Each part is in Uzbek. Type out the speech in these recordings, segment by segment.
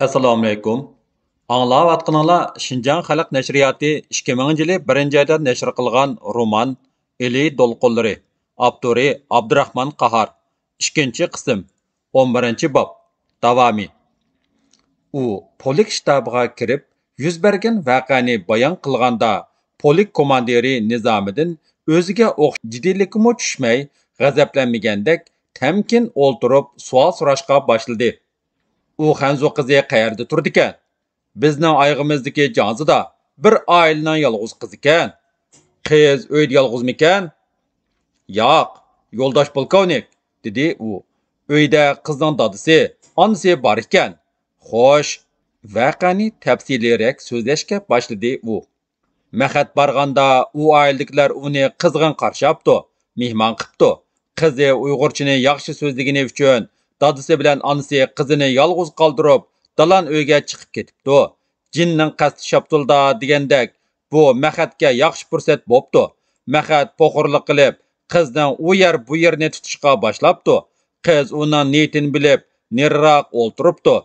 Assalomu alaykum. Anglayotganinglar Şinjan Xalq Nashriyati 2000-yili 1-oyda nashr qilgan roman Eli Dolqunlari. Avtori Abdurahmon Qahar. 2-qism 11-bob. Davomi. U polik shtabiga kirib, yuz bergan voqeani bayon qilganda, polik komandiri Nizomiddin o'ziga jiddiylikmi tushmay, g'azablanmagandek tamkin o'ltirib savol so'rashga boshladi. U Xanzu qizi qayerda turdi ekan? Bizning ayg'imizdagi Jonzida bir oilaning yolg'iz qizi ekan. Qiz uyda yolg'izmikan? Yo'q, yo'ldosh polkovnik, dedi u. Uyda qizning dadisi, onasi bor ekan. Xo'sh, voqeani tafsiliyroq so'zlashga boshladi u. Mahad borganda u oiladagilar uni qizg'in qarshapti, mehmon qilibdi. Qizi Uyg'urchani yaxshi so'zligini uchun dadisi bilan onasi qizini yolg'iz qoldirib, dalan uyga chiqib ketibdi. Jinning qasdi shaptulda degandek, bu Mahadga yaxshi fursat bo'pti. Mahad po'xurlik qilib, qizning u yer bu yerni tutishga boshlabdi. Qiz uning niyatini bilib, neriroq o'ltiribdi.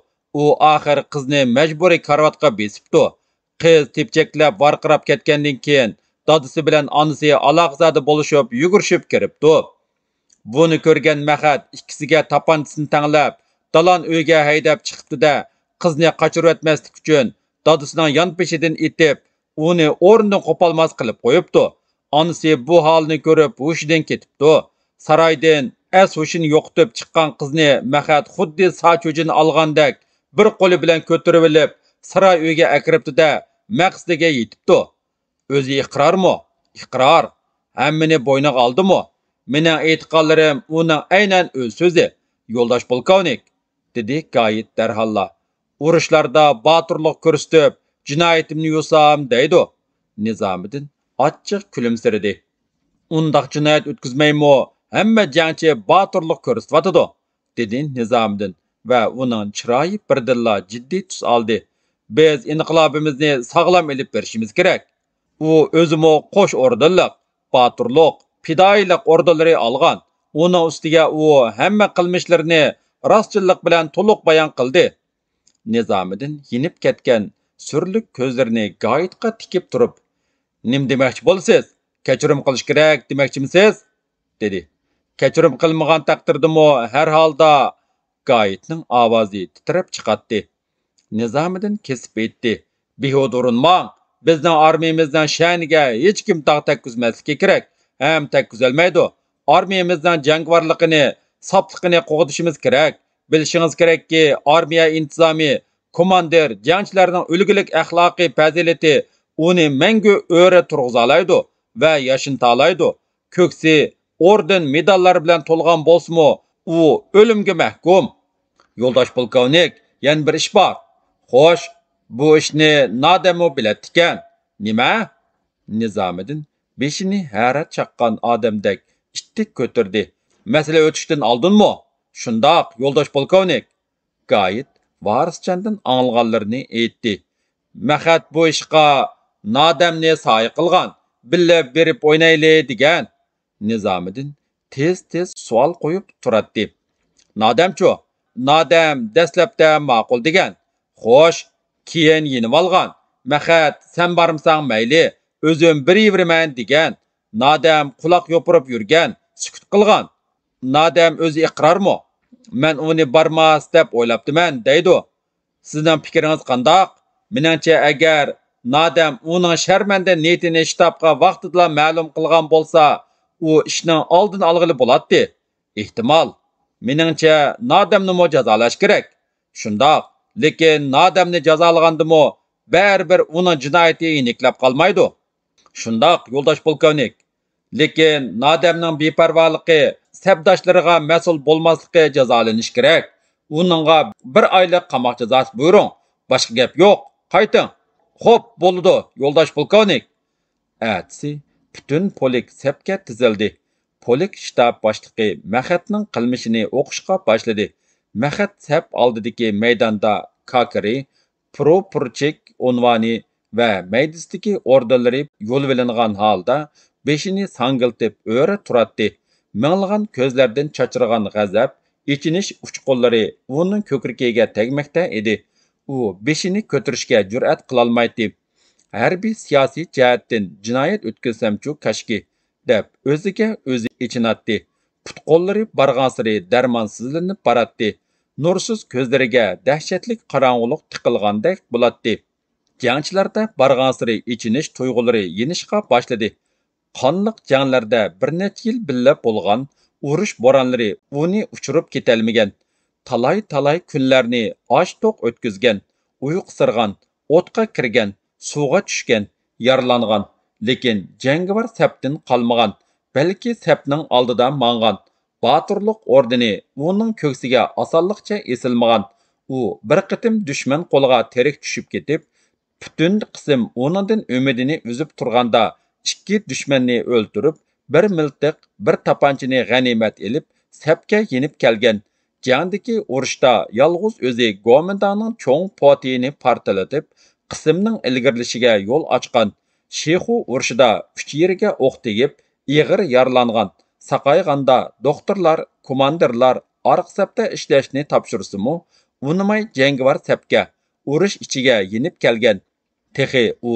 U oxir qizni majburiy karvatga besibdi. Qiz tepchaklab varqirab ketgandan keyin dadisi bilan onasi aloqzada bo'lishib, yugurishib kiribdi. Buni ko'rgan Mahad ikkisiga tapanchisini tanglab, dalan uyga haydab chiqibdi-da, qizni qochirib o'tmaslik uchun dadisining yon peshidan itib, uni o'rnidan qo'polmas qilib qo'yibdi. Onasi bu holni ko'rib, hushidan ketibdi. Saroydan hushini yo'qotib chiqqan qizni Mahad xuddi sochujini olgandek bir qo'li bilan ko'tarib olib, saroy uyga akiribdi-da, maqsadiga yetibdi. O'zi iqrormi? Iqror. Hammani bo'yniga oldimi? Mening e'tiqodlarim uning aynan o'z so'zi. Yo'ldosh polkovnik, dedi Gayit darhalla. Urushlarda botirlik ko'rsatib, jinoyatimni yusam deydi. Nizomiddin ochiq kulimsiradi. Undaq jinoyat o'tkazmaymi? Hamma jangchi botirlik ko'rsatyotidi, dedi Nizomiddin va uning chiroyi birdilla jiddiy tus oldi. Biz inqilobimizni sog'lom elib berishimiz kerak. U o'zimi qo'sh o'rdanliq, botirlik, fidoilik o'rdanlari olgan. Uning ustiga u hamma qilmishlarini rostchilik bilan to'liq bayon qildi. Nizomiddin yinib ketgan surlik ko'zlarini Gayitga tikib turib, "Nim demoqchi bo'lsiz? Kechirim qilish kerak demoqchimisiz?" dedi. "Kechirim qilmagan taqdirdami har holda?" Gayitning ovozi titrab chiqatdi. Nizomiddin kesib aytdi. "Behuda urinmang. Bizning armiyamizning sha'niga hech kim tog' takkuzmasligi kerak. Ham takkuzolmaydi. Armiyamizning jangvorligini, sopligini qo'g'dishimiz kerak. Bilishingiz kerakki, armiya intizomi, komandir, jangchilarning ulgulik axloqiy fazilati uni mangu o'ra turg'izolaydi va yashintolaydi. Ko'ksi orden medallar bilan to'lgan bo'lsa-mu, u o'limga mahkum. Yo'ldosh polkovnik, yana bir ish bor. Xo'sh, bu ishni nodammi biladi ekan. Nima?" Nizomiddin beshini hayrat chaqqan odamdek ittik ko'tardi. "Masala o'tishdan oldinmi?" "Shundoq, yo'ldosh polkovnik." Gayit varischandan anglaganlarini aytdi. "Mahad bu ishga nodamni soya qilgan, billa berib o'ynayli degan." Nizomiddin tez-tez savol qo'yib turadi. "Nodamchu? Nodam dastlabda ma'qul degan. Xo'sh, keyin yenib olgan. Mahad sen bormsan mayli, o'zim bir yevriman degan. Nodam quloq yopirib yurgan, sukut qilgan. Nodam o'zi iqrormi? Men uni bormas deb o'ylabdiman, deydi. Sizning fikringiz qandoq? Meningcha agar nodam uning sharmanda niyatini shtabga vaqtida ma'lum qilgan bo'lsa, u ishning oldini olg'ili bo'ladi. Ehtimol. Meningcha nodamni jazolash kerak. Shundoq, lekin nodamni jazolagandimi, baribir uning jinoyati aniqlab qolmaydi. Shundoq, yo'ldosh polkovnik. Lekin nodamning beparvoligi, sabdoshlariga mas'ul bo'lmasligi jazolanish kerak. Uningga bir oylik qamoq jazosi buyuring. Boshqa gap yo'q. Qayting. Xo'p, bo'ldi, yo'ldosh polkovnik. Atsi butun polik sapga tizildi. Polik shtab boshlig'i Mahadning qilmishini o'qishga boshladi. Mahad sap oldidagi maydonda Kakari, Propurchik unvoni va maydisdagi ordanlari yo'l velingan holda beshini sangiltib o'ra turadi. Minglagan ko'zlardan chachirgan g'azab, ichinish uchqunlari uning ko'krigiga tegmoqda edi. u beshini ko'tarishga jur'at qilolmaydi. Harbiy siyosiy jihatdan jinoyat o'tkazsamchu kashki, deb o'ziga o'zi ichinatdi. Put qo'llari barg'ansiri darmonsizlanib boradi. Nursiz ko'zlariga dahshatli qorong'ulik tiqilgandek bo'ladi. Jangchilarda barg'ansiri ichinish tuyg'ulari yenishga boshladi. Qonliq janglarda bir necha yil billa bo'lgan urush bo'ronlari uni uchirib ketolmagan. Talay kunlarni och-to'q o'tkazgan, uyqusirgan, o'tqa kirgan, suvga tushgan, yaralangan, lekin jangovar sapdan qolmagan, balki sapning oldida mang'an. Baturluq ordeni uning ko'ksiga osonlikcha esilmagan. U bir qitim dushman qo'liga terik tushib ketib, butun qism uningdan umidini uzib turganda ikki dushmanni o'ldirib, bir miltiq, bir tapanchani g'animat elib, sapga yenib kelgan. Jangdagi urushda yolg'iz o'zi Gomindaning cho'ng potiyini portlatib, qismning ilgirlishiga yo'l ochgan. Shexu urushida 3 yeriga o'q tegib, ig'ir yaralangan. Saqayganda doktorlar, komandirlar orqa sapda ishlashni topshirsa-mu, unimay jangovar sapga, urush ichiga yenib kelgan. Texi u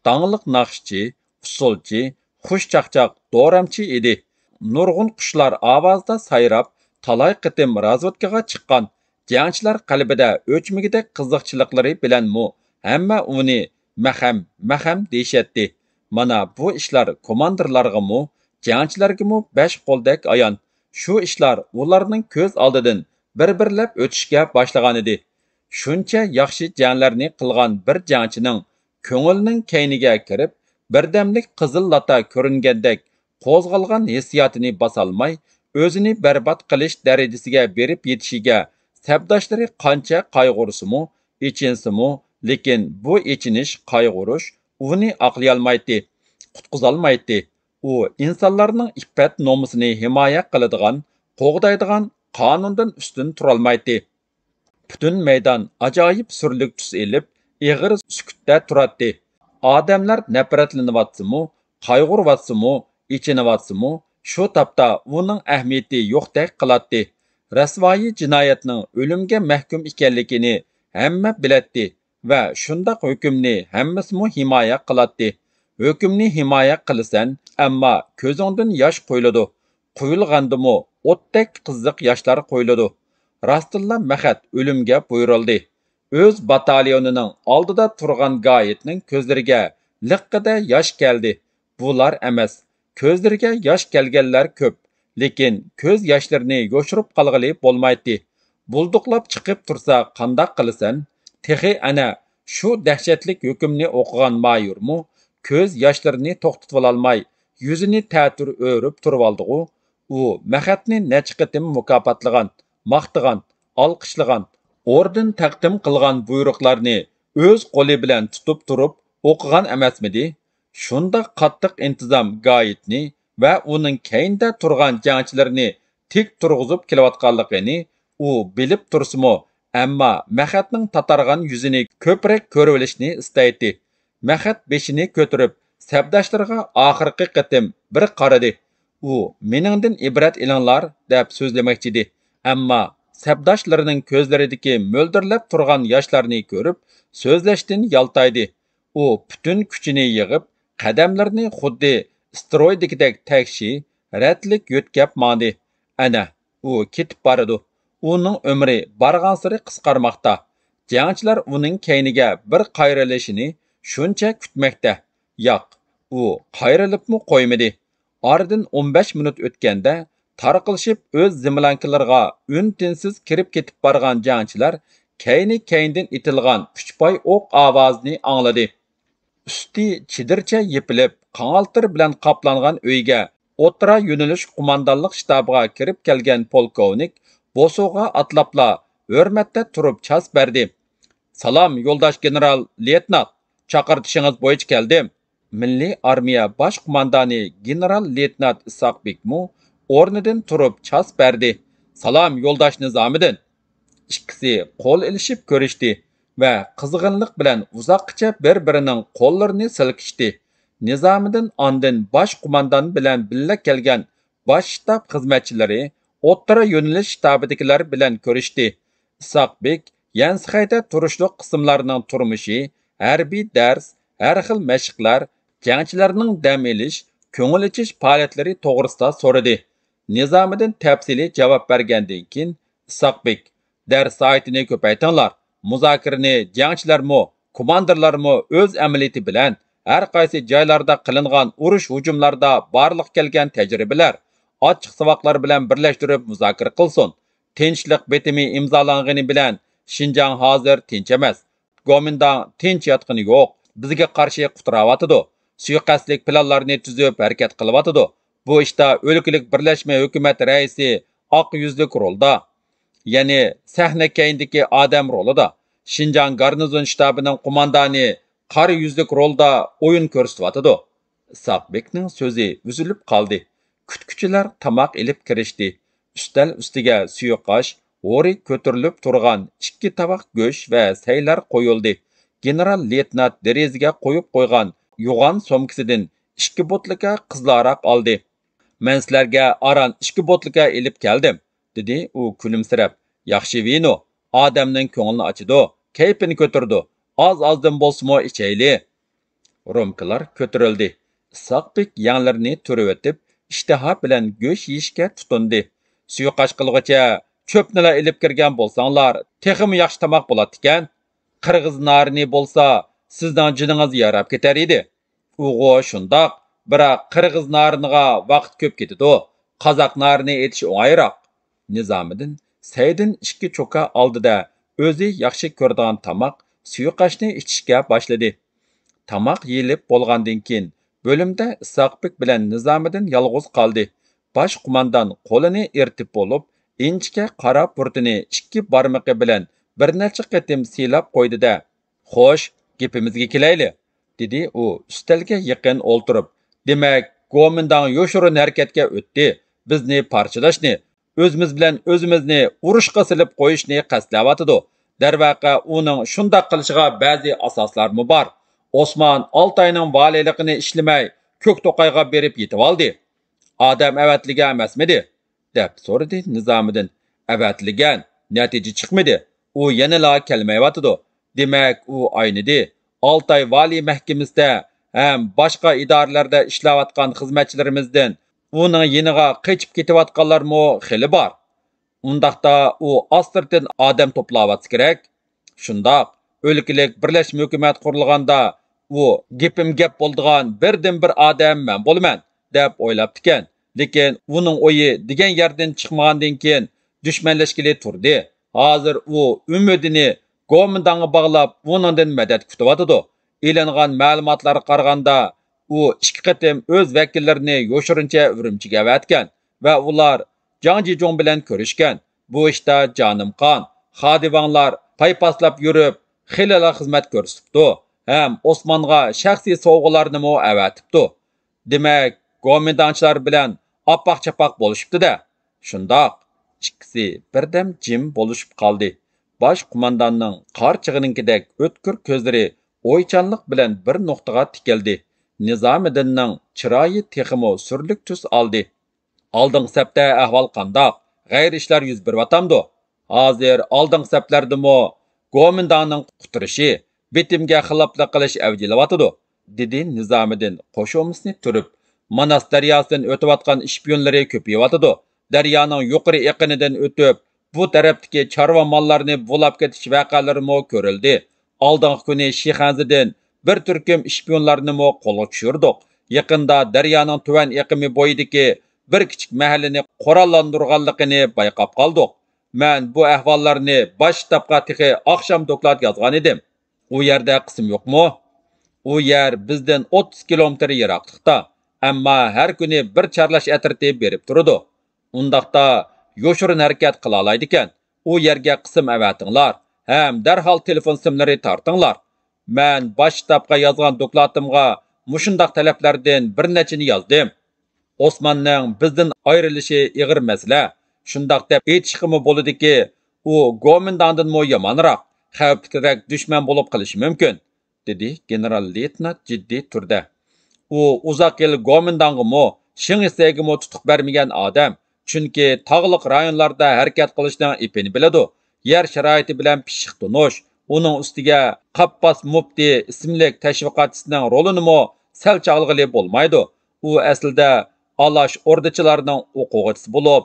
dangliq naqshchi, usulchi, xushchaqchaq doramchi edi. Nurg'un qushlar ovozda sayrab, talay qitim razvedkaga chiqqan. Jangchilar qalbida o'chmigidek qiziqchiliklari bilanmu hamma uni maham deyishatdi. Mana bu ishlar komandirlargami, jangchilargami 5 qo'ldek ayon. Shu ishlar ularning ko'z oldidan bir-birlab o'tishga boshlagan edi. Shuncha yaxshi janglarni qilgan bir jangchining ko'ngilning kayniga kirib, birdamlik qizil lata ko'ringandek qo'zg'algan hissiyotini bosolmay, o'zini barbod qilish darajasiga berib yetishiga sabdoshlari qancha qayg'ursimu, ichinsimu, lekin bu ichinish, qayg'urish uni oqlayolmaydi, qutqizolmaydi. U insonlarning iffat nomusini himoya qiladigan, qo'g'daydigan qonundan ustun turolmaydi. Butun maydon ajoyib surlik tus elib, ig'ir sukutda turadi. Odamlar nafratlanyapsimu, qayg'uryapsimu, ichinayapsimu, shu topda uning ahamiyati yo'qdek qiladi. Rasvoyi jinoyatning o'limga mahkum ekanligini hamma biladi va shundoq hukmni hammasimu himoya qiladi. Hukmni himoya qilasan, ammo ko'zingdan yosh qo'yiladi. Qo'yilgandimu o'tdek qiziq yoshlar qo'yiladi. Rastilla Mahat o'limga buyurildi. O'z batalyonining oldida turgan Gayetning ko'zlariga liqqida yosh keldi. Bular emas, ko'zlariga yosh kelganlar ko'p, lekin ko'z yoshlarini yoshirib qolg'ili bo'lmaydi. Bulduqlab chiqib tursa qandoq qilasan? Texi ana shu dahshatlik hukmni o'qigan mayormu ko'z yoshlarini to'xtatib olmay, yuzini ta'tir o'rib turib oldi-ku. U Mahatni necha qitim mukofotlagan, maqtagan, olqishlagan, orden taqdim qilgan buyruqlarni o'z qo'li bilan tutib turib o'qigan emasmidi? Shunda qattiq intizom Gayetni va uning keyinda turgan jangchilarni tik turg'izib kelayotganligini u bilib tursimu, ammo Mahatning tatargan yuzini ko'proq ko'rib olishni istaydi. Mahat beshini ko'tarib, sabdoshlariga oxirgi qitim bir qaradi. U meningdan ibrat ilinglar deb so'zlamoqchi edi, ammo sabdoshlarining ko'zlaridagi mo'ldirlab turgan yoshlarni ko'rib, so'zlashdan yaltaydi. U butun kuchini yig'ib, qadamlarini xuddi stroydagidek takshi, ratlik yo'tkab mandi. Ana, u ketib boradi. Uning umri barg'ansiri qisqarmoqda. Jangchilar uning keyniga bir qayrilishini shuncha kutmoqda. Yo'q, u qayrilibmi qo'ymadi. Oradan 15 minut o'tganda tarqilishib o'z zimlankilariga un-tinsiz kirib ketib borgan jangchilar keyindan itilgan puchpoy o'q ovozini angladi. Usti chidircha yepilib, qanaltir bilan qoplangan uyga o'tira yo'nalish qo'mondonlik shtabiga kirib kelgan polkovnik Boso'ga atlapla hurmatda turib chas berdi. Salom yo'ldosh general leytenant, chaqirtishingiz bo'yicha keldim. Milliy armiya bosh qo'mondoni general leytenant Isoqbekmu o'rnidan turib chas berdi. Salom yo'ldosh Nizomiddin. Ikkisi qo'l ilishib ko'rishdi va qizg'inlik bilan uzoqcha bir-birining qo'llarini silkishdi. Nizomiddin ondan bosh qo'mondon bilan birga kelgan bosh shtab xizmatchilari o'ttira yo'nalish shtabidagilar bilan ko'rishdi. Isoqbek Yansıxayda turuşluq qismlarının turmuşi, hərbi dərs, hər xil məşqlər, jangchilarning dam elish, ko'ngil ichish faoliyatlari to'g'risida so'radi. Nizamiddin tafsili javob bergandan keyin Isoqbek, dars soatini ko'paytinglar. Muzokirani jangchilarmi, komandirlarmi o'z amaliyati bilan har qaysi joylarda qilingan urush hujumlarda barliq kelgan tajribalar, ochiq saboqlar bilan birlashtirib muzokira qilsin. Tinchlik bitimi imzolangani bilan Şinjan hozir tinch emas. Gomindang tinch yotqini yo'q. Bizga qarshi qutirayotidi. Suiqasdlik planlarni tuzib harakat qilyotidi. Bu ishda o'lkalik birlashma hukumat raisi oq yuzlik rolda, ya'ni sahna keyindagi odam rolida. Şinjan garnizon shtabining qo'mondoni qora yuzlik rolda o'yin ko'rsatyotidi. Isoqbekning so'zi uzilib qoldi. Kutkuchilar tamoq ilib kirishdi. Üstel ustiga suyuqosh, o'ri ko'tarilib turgan 2 tabaq go'sht va saylar qo'yildi. General leytenant derazaga qo'yib qo'ygan yo'g'on somkasidan 2 botlika qizlaroq oldi. Men sizlarga aran 2 botlika ilib keldim, dedi u kulimsirab. Yaxshi vino, odamning ko'nglini ochidi, kayfini ko'tardi. Az-ozdan bo'lsa-mo ichayli. Romkalar ko'tarildi. Isoqbek yanglarini turib o'tib, ishtaha bilan go'sht yeyishga tutindi. Suyuqosh qilg'icha cho'pnilar ilib kirgan bo'lsanglar, texmi yaxshi tamoq bo'ladi ekan. Qirg'iz narini bo'lsa, sizning jiningiz yarab ketar edi. Uyg'u shundoq, biroq qirg'iz nariniga vaqt ko'p ketadi. Qozoq narini etish o'ng'ayroq. Nizomiddin Saydin 2 cho'ka oldida o'zi yaxshi ko'radigan tamoq, suyuqoshni ichishga boshladi. Tamoq yeyilib bo'lgandan keyin bo'limda Isoqbek bilan Nizomiddin yolg'iz qoldi. Bosh qo'mondan qo'lini ertib bo'lib, inchga qora burtini 2 barmoqi bilan bir necha qatim silab qo'ydi-da, "Xo'sh, gapimizga kelayli", dedi u ustalga yaqin o'ltirib. "Demak, qo'mondan yo'shirin harakatga o'tdi. Bizni parchalashni, o'zimiz bilan o'zimizni urushga silib qo'yishni qasdlayotdi. Darvaqa uning shunday qilishiga ba'zi asoslarmi bor. Osmon Oltoyning valiyligini ishlamay, Ko'kto'qayga berib yetib oldi. Odam avatliga emasmidi?" deb so'radi Nizomiddin. "Avatligan, natija chiqmadi. U yanala kelmayotdi. Demak, u aynidi. Oltoy valiy mahkamasida ham boshqa idoralarda ishlayotgan xizmatchilarimizdan uning yeniga qochib ketayotganlarmi xili bor. Undaqda u astirdan odam to'playotsa kerak. Shundoq, o'lkalik birlashma hukumat qurilganda u gapim gap bo'ldigan birdan-bir odam men bo'laman deb o'ylabdi ekan. Lekin uning o'yi degan yerdan chiqmagandan keyin dushmanlashgili turdi. Hozir u umidini qo'mondonga bog'lab, uningdan madad kutyotdi. E'langan ma'lumotlarga qaraganda, u 2 qatim o'z vakillarini yo'shirincha Urumchiga avatgan va ular Jang Jijong bilan ko'rishgan. Bu ishda jonim qon, xodivonlar paypaslab yurib, xilala xizmat ko'rsatibdi. Ham Osmonga shaxsiy sovg'alarni mo avatibdi. Demak, qo'mondonchilar bilan oppoq-chapoq bo'lishibdi-da. Shundoq, ikkisi birdam jim bo'lishib qoldi. Bosh qo'mondonning qarchig'ininkidek o'tkir ko'zlari o'ychanlik bilan bir nuqtaga tikildi. Nizomiddinning chiroyi texmo surlik tus oldi. Oldingi sapda ahvol qandoq? G'ayri ishlar yuz beryotamdi. Hozir oldingi saplardimi qo'mondonning qutirishi, bitimga xiloflik qilish avjilayotdi, dedi Nizomiddin qo'shimsini turib. Manas daryosidan o'tayotgan ishpiyonlari ko'payotdi. Daryoning yuqori eqinidan o'tib, bu tarafdagi chorva mollarini bulab ketish vaqalari mo ko'rildi. Oldingi kuni Shixanzidan bir turkum ishpiyonlarni mo qo'lga tushirdik. Yaqinda daryoning tuvan eqimi bo'yidagi bir kichik mahallani qurollantirganligini bayqab qoldik. Men bu ahvollarni bosh shtabga texi oqshom doklad yozgan edim. U yerda qism yo'qmi? U yer bizdan 30 kilometr yiroqlikda, ammo har kuni bir charlash atriti berib turadi. Undaqda yo'shirin harakat qila oladi ekan. U yerga qism avatinglar, ham darhol telefon simlari tortinglar. Men bosh shtabga yozgan doklatimga mushundaq talablardan bir nechini yozdim. Osmonning bizdan ayrilishi ig'ir masala. Shundoq deb aytishqimi bo'ladiki, u qo'mondondan mo yomonroq, xavfliroq dushman bo'lib qolishi mumkin, dedi general leytenant jiddiy turda. U uzoq yil qo'mondonga mo, Shingisega mo tutuq bermagan odam, chunki tog'liq rayonlarda harakat qilishning ipini biladi. yer sharoiti bilan pishiq tunish, uning ustiga Qappos Mufti ismli tashviqotchisining rolini sal chalg'ili bo'lmaydi. U aslida Alash o'rdachilarning o'quvchisi bo'lib,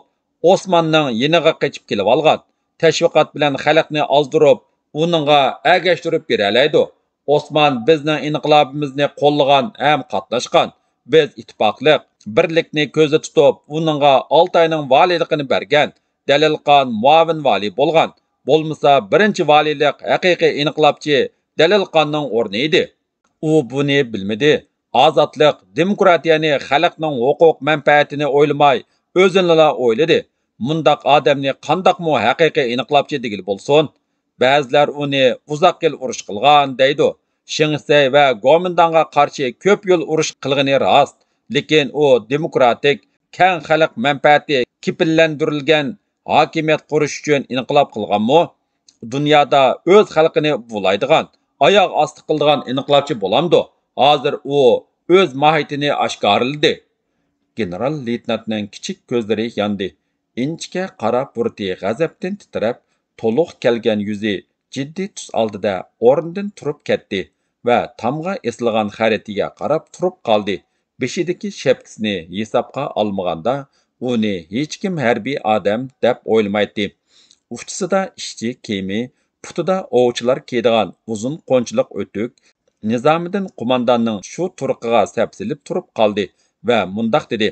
Osmonning yeniga qochib kelib olgan. Tashviqot bilan xalqni ozdirib, uningga agashtirib beralaydi. Osman bizning inqilobimizni qo'llagan ham qatnashgan. Biz ittifoqlik, birlikni ko'zda tutib, uningga Oltayning valiyligini bergan. Dalilqon muavin vali bo'lgan. Bo'lmasa birinchi valiylik haqiqiy inqilobchi Dalilqonning o'rni edi. U buni bilmadi. Ozodlik, demokratiyani, xalqning huquq manfaatini o'ylamay, o'zini o'yladi. Mundaq odamni qandoqmi haqiqiy inqilobchi degil bo'lsin? Ba'zilar uni uzoq yil urush qilgan deydi. Shingsey va Gomindanga qarshi ko'p yil urush qilgani rost, lekin u demokratik, keng xalq manfaati kepillantirilgan hokimiyat qurish uchun inqilob qilganmi? Dunyoda o'z xalqini bulaydigan, oyoq osti qildigan inqilobchi bo'lamdi. Hozir u o'z mohiyatini oshkorladi. General-leytenantning kichik ko'zlari yondi. Inchga qarab burti g'azabdan titrab, to'liq kelgan yuzi jiddiy tus oldida o'rnidan turib ketdi va tamg'a esilgan xaritiga qarab turib qoldi. Beshidagi shapkasini hisobga olmaganda uni hech kim harbiy odam deb o'ylamaydi. Uftisida ishchi kiyimi, putida ovchilar kiydigan uzun qo'nchilik o'tuk, Nizomiddin qo'mondonning shu turqiga sapsilib turib qoldi va mundoq dedi: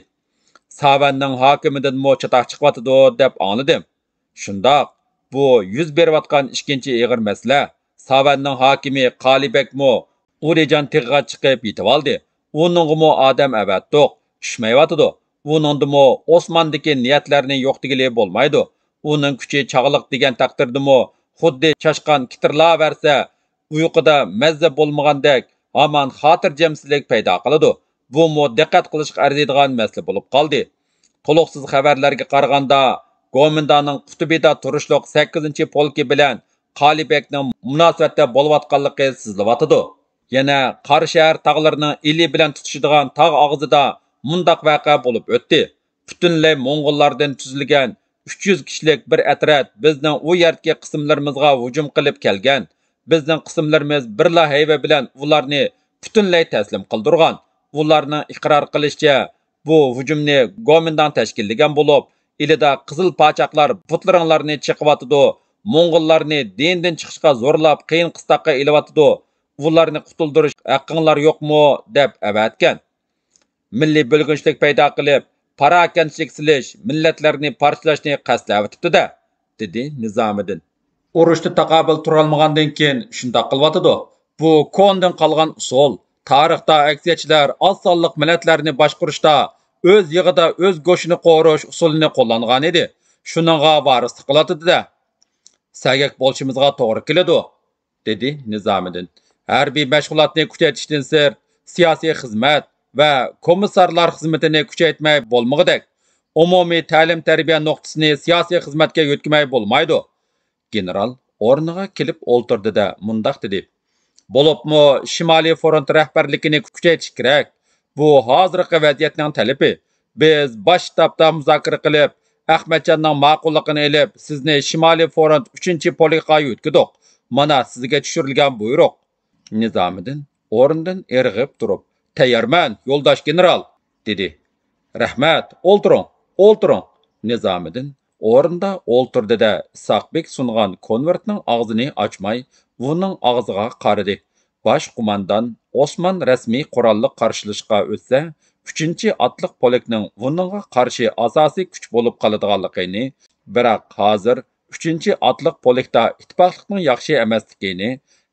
Savanning hokimidan chatoq chiqyotidi deb angladim. Shundoq, bu yuz berayotgan ikkinchi ig'ir masala. Savanning hokimi Qalibekmo Urijan tig'iga chiqib yetib oldi. Uningmi odam avatdiq, tushmayotidi. Uningdimi Osmondagi niyatlarni yo'q degili bo'lmaydi. Uning kuchi chog'liq degan taqdirdimi xuddi chashqon kitirla versa, uyquda mazza bo'lmagandek hamon xotirjamsizlik paydo qiladi. Bu diqqat qilishga arziydigan masala bo'lib qoldi. To'liqsiz xabarlarga qaraganda, Gomindaning Qutubida turishliq 8-polki bilan Qalibekning munosabatda bo'layotganligi seziladi. Yana Qarshahar tog'larining ili bilan tutishadigan tog' og'zida mundaq voqea bo'lib o'tdi. Butunlay Mo'ng'ullardan tuzilgan 300 kishilik bir atrat bizning u yerdagi qismlarimizga hujum qilib kelgan. Bizning qismlarimiz birla hayva bilan ularni butunlay taslim qildirgan. Ularning iqror qilishicha, bu hujumni Gomindan tashkillagan bo'lib, ilida qizil pochaqlar butlaringlarni chiqyotidi, Mo'ng'ullarni dindan chiqishga zo'rlab qiyin qistoqqa ilyotidi. Ularni qutuldirish haqqinglar yo'qmi deb avatgan. Milliy bo'lginchilik paydo qilib, parokanchilik silish, millatlarni parchalashni qasdlayotibdi-da, dedi Nizomiddin. Urushda taqobil turolmagandan keyin shundoq qilyotidi. Bu kondan qolgan usul. Tarixda aksiyachilar oz sonliq millatlarni boshqarishda o'z yig'ida o'z go'shini qo'rish usulini qo'llangan edi. Shuningga varislik qiladi-da. Sagak bo'lishimizga to'g'ri keladi, dedi Nizomiddin. Harbiy mashg'ulotni kuchaytirishdan sir siyosiy xizmat va komissarlar xizmatini kuchaytmay bo'lmag'idek, umumiy ta'lim-tarbiya nuqtasini siyosiy xizmatga yo'tkazmay bo'lmaydi. General o'rniga kelib o'ltirdi-da mundoq dedi: Bo'libmi Shimoliy front rahbarligini kuchaytirish kerak. Bu hozirgi vaziyatning talabi. Biz bosh shtabda muzokara qilib, Ahmadjonning ma'qulligini olib, sizni Shimoliy front 3-polkga yo'tkazdik. Mana sizga tushirilgan buyruq. Nizomiddin o'rnidan irg'ib turib, "Tayyorman, yo'ldosh general", dedi. "Rahmat, o'ltiring, o'ltiring." Nizomiddin o'rnida o'ltirdi-da, Isoqbek sungan konvertning og'zini ochmay, uning og'ziga qaradi. Bosh qo'mondon Osmon rasmiy qurolli qarshilashga o'tsa, 3-otliq polkning uningga qarshi asosiy kuch bo'lib qoladiganligini, biroq hozir 3-otliq polkda ittifoqlikning yaxshi emasligini,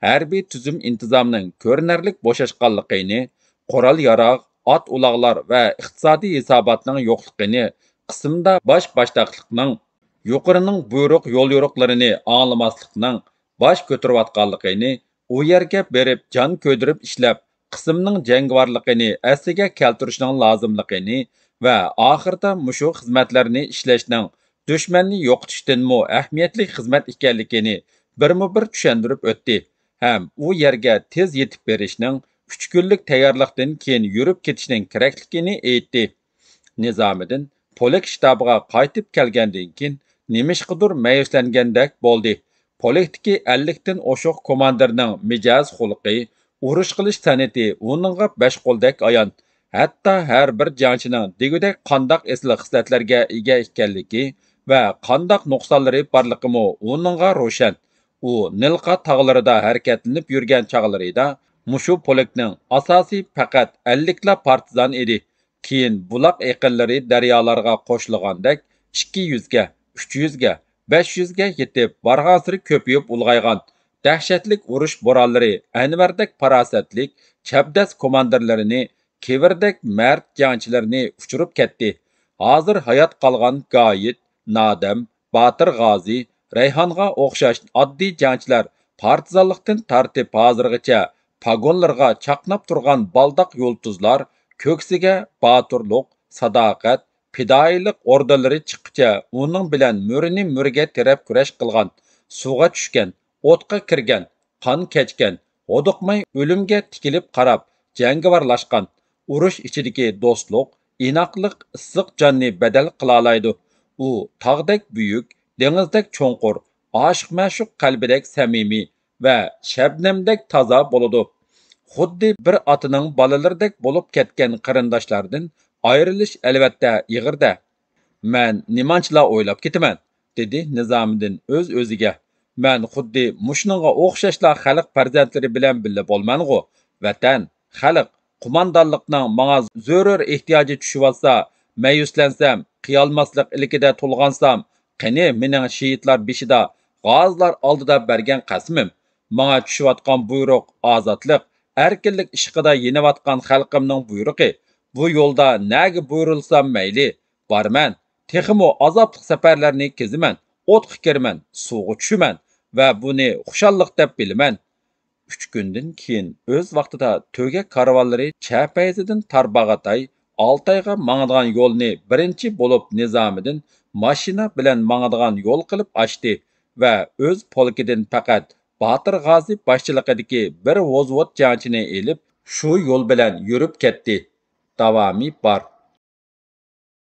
harbiy tuzum intizomning ko'rinarli bo'shashganligini, qurol-yarog', ot-uloqlar va iqtisodiy hisobotning yo'qligini, qismda boshliqlikning yuqorining buyruq yo'l-yo'riqlarini anglamaslikning bosh ko'tarayotganligini, u yerga berib jon ko'dirib ishlab, qismning jangovarligini asliga keltirishning lozimligini va oxirida mushu xizmatlarni ishlashning dushmanni yo'qotishdanmi ahamiyatli xizmat ekanligini birma-bir tushuntirib o'tdi. Ham u yerga tez yetib berishning 3 kunlik tayyorlikdan keyin yurib ketishning kerakligini aytdi. Nizomiddin polk shtabiga qaytib kelgandan keyin nemishqidir mayuslangandek bo'ldi. Polkdagi 50 dan oshiq komandirning mijoz xulqi, urush qilish san'ati uningga besh qo'ldek ayon. Hatto har bir jangchining degudek qandoq esli xislatlarga ega ekanligi va qandoq nuqsonlari borligimi uningga ro'shan. U Nilqa tog'larida harakatlanib yurgan chog'larida mushu polkning asosiy faqat 50 la partizan edi. Keyin buloq eqinlari daryolarga qo'shilgandek 200 ga, 300 ga, 500 ga yetib borgansiri ko'payib ulg'aygan. Dahshatlik urush bo'ronlari Anvardek farosatlik, chabdas komandirlarini, kevirdek mard jangchilarni uchirib ketdi. Hozir hayot qolgan Goyit, Nodam, Botir G'ozi, Rayhonga o'xshash oddiy jangchilar partizanlikdan tortib hozirgacha pagonlarga chaqnab turgan baldoq yulduzlar ko'ksiga boturlik, sadoqat, fidoyilik ordalari chiqqicha uning bilan mo'rini mo'riga terab kurash qilgan, suvga tushgan, o'tqa kirgan, qon kechgan, oduqmay o'limga tikilib qarab, jangovarlashgan, urush ichidagi do'stlik, inoqlik, issiq jonni badal qila oladi. U tog'dek buyuk, dengizdek cho'nqur, oshiq-ma'shuq qalbidek samimiy va shabnamdek toza bo'ladi. Xuddi bir otaning bolalaridek bo'lib ketgan qarindoshlardan ayrilish albatta ig'irda. "Man nimanchilar o'ylab ketaman", dedi Nizomiddin o'z-o'ziga. "Man xuddi mushuningga o'xshashlar xalq farzandlari bilan birga bo'lman-g'u. Vatan, xalq, qo'mondonlikning menga zarur ehtiyoji tushib olsa, mayuslansam, qiyolmaslik ilkida to'lg'ansam, qani mening shehidlar beshida, g'ozlar oldida bergan qasmim, menga tushayotgan buyruq ozodlik, erkinlik ishqida yeniyotgan xalqimning buyrug'i. Bu yo'lda naga buyurilsam mayli, borman. Texmo azobli safarlarni keziman, o'tqa kirman, suvga tushiman va buni xushalliq deb bilaman." 3 kundan keyin o'z vaqtida to'ga karvonlari Chapayzidan Tarbag'atay, Oltayga mangadigan yo'lni birinchi bo'lib Nizomiddin mashina bilan mangadigan yo'l qilib ochdi va o'z polkidan faqat Botir G'ozi boshchiligidagi bir vozvot jangchini elib shu yo'l bilan yurib ketdi. Davomi bor.